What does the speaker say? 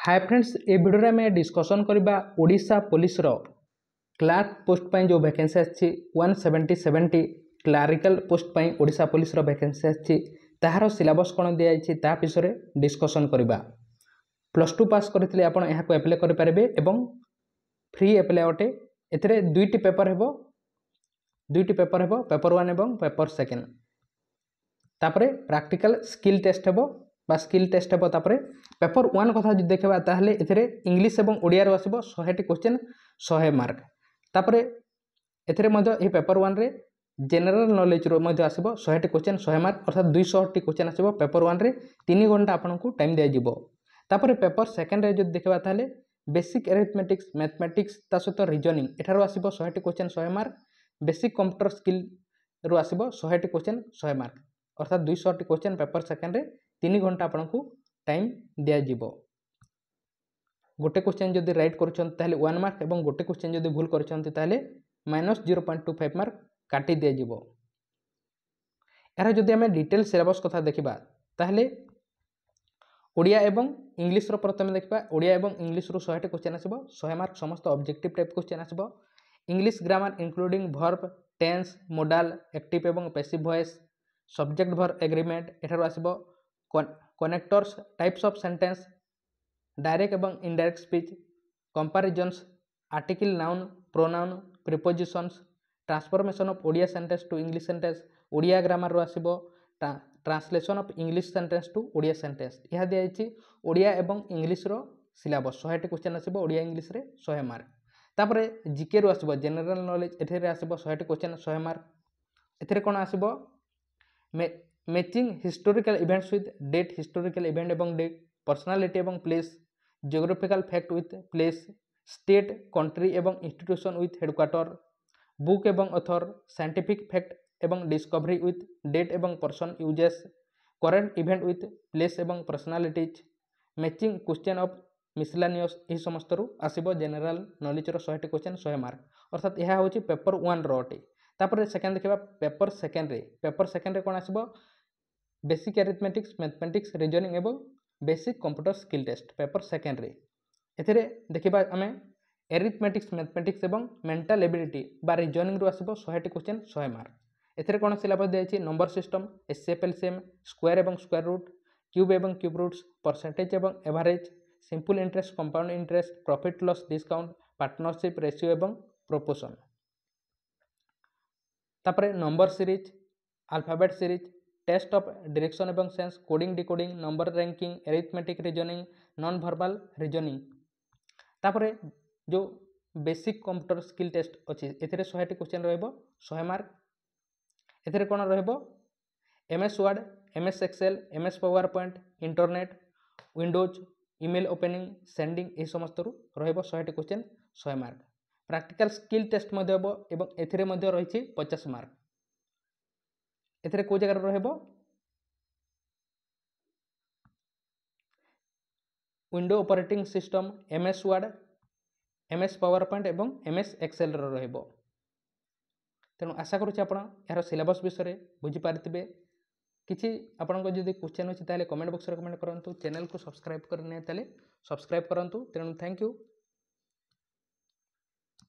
Hi friends, ये video में discussion करबा ओडिशा पुलिस रो क्लार्क पोस्ट पई जो वैकेंसी अछि 170 क्लारिकल पोस्ट पई ओडिशा पुलिस रो वैकेंसी अछि ताहार सिलेबस कोन दिया अछि ता विषय डिस्कसन करबा। +2 पास करथिले आपण एहा को अप्लाई करि पारबे एवं फ्री अप्लाई अटे। एथरे दुईटी पेपर हेबो पेपर 1 एवं पेपर 2 तापरे प्रैक्टिकल स्किल टेस्ट हेबो बा स्किल टेस्ट हेबो। तापरे पेपर 1 कथा जो देखबा ताहले एथरे इंग्लिश एवं ओडिया रो आसीबो 100 टी क्वेश्चन 100 मार्क। तापरे एथरे मध्य ए पेपर 1 रे जनरल नॉलेज रो मध्य आसीबो 100 टी क्वेश्चन 100 मार्क अर्थात 200 टी क्वेश्चन आसीबो पेपर 1 रे 3 घंटा आपनको टाइम दिया जिवो। तापरे पेपर 2 रे जो देखबा ताहले बेसिक अरिथमेटिक्स मैथमेटिक्स ता सहित रीजनिंग एठारो आसीबो 100 टी question 100 mark. Basic computer skill रो आसीबो 100 टी क्वेश्चन 100 मार्क अर्थात 200 टी क्वेश्चन पेपर 2 रे 3 घंटा आपनको टाइम दिया जिवो। गोटे क्वेश्चन जदि राइट करछन ताहले 1 मार्क एवं गोटे क्वेश्चन जदि भूल करछन ताहले -0.25 मार्क काटी दिया जिवो। एरा जदि हमें डिटेल सिलेबस कथा देखिबा ताहले ओडिया एवं इंग्लिश रो प्रथम देखबा। ओडिया एवं इंग्लिश रो 100 टी क्वेश्चन आसीबो 100 मार्क समस्त ऑब्जेक्टिव टाइप क्वेश्चन आसीबो। English grammar including verb tense modal active एवं passive voice subject verb agreement एठारो आसीबो। Connectors types of sentence direct एवं indirect speech comparisons article noun pronoun prepositions transformation of Odia sentence to English sentence Odia grammar रो आसीबो। Translation of English sentence to Odia sentence यह दिया जायछि ओडिया एवं इंग्लिश रो syllabus 100 टी क्वेश्चन आसीबो ओडिया इंग्लिश रे 100 मार्क। तापरे जीके रो आसीबो जनरल नॉलेज एथेरे आसीबो 100 टी क्वेश्चन 100 मार्क। एथेरे कोन आसीबो matching historical events with date historical event एवं डेट पर्सनालिटी एवं place geographical fact with place state country एवं इंस्टीट्यूशन विथ हेडक्वार्टर बुक एवं ऑथर साइंटिफिक फैक्ट एवं डिस्कवरी विथ डेट एवं person uses current event with place एवं personalities matching question of miscellaneous यही समस्त रु आसीबो जनरल नॉलेज रो 100 टी क्वेश्चन 100 मार्क अर्थात यह होची पेपर 1 रो अटे। तापर सेकंड देखबा पेपर 2 रे कोन आसीबो बेसिक अरिथमेटिक्स मैथमेटिक्स रीजनिंग एवं basic computer skill test paper 2 रे। एथरे देखिबा हमें अरिथमेटिक्स मैथमेटिक्स एवं मेंटल एबिलिटी बा रीजनिंग रो आसीबो 100 टी क्वेश्चन 100 मार्क। एथरे कोन सिलेबस देछि number system HCF LCM square एवं स्क्वायर रूट क्यूब एवं क्यूब रूट्स परसेंटेज एवं average simple interest compound interest profit loss discount partnership ratio एवं प्रोपोर्शन। तापरे number series alphabet series test of direction एवं sense coding decoding number ranking arithmetic reasoning non verbal reasoning. तापरे जो basic computer skill test अछि एथरे 100 टी question रहबो 100 mark. एथरे कोन रहबो MS Word MS Excel MS PowerPoint internet Windows email opening sending ए समस्त रु रहबो 100 टी question 100 mark. Practical skill test मध्ये हेबो एवं एथरे मध्ये रहिछि 50 मार्क। एथरे को जगह रहबो window operating system MS Word MS power point एवं एमएस एक्सेल रो रहबो। तेणु आशा करूँ आप यार सिलेबस विषय बुझी पारिथिबे। किछि आपनको जदि क्वेश्चन अछि ताले कमेंट बॉक्स रे कमेंट करंतु चैनल को सब्सक्राइब करने ताले सब्सक्राइब करंतु। तेणु थैंक यू।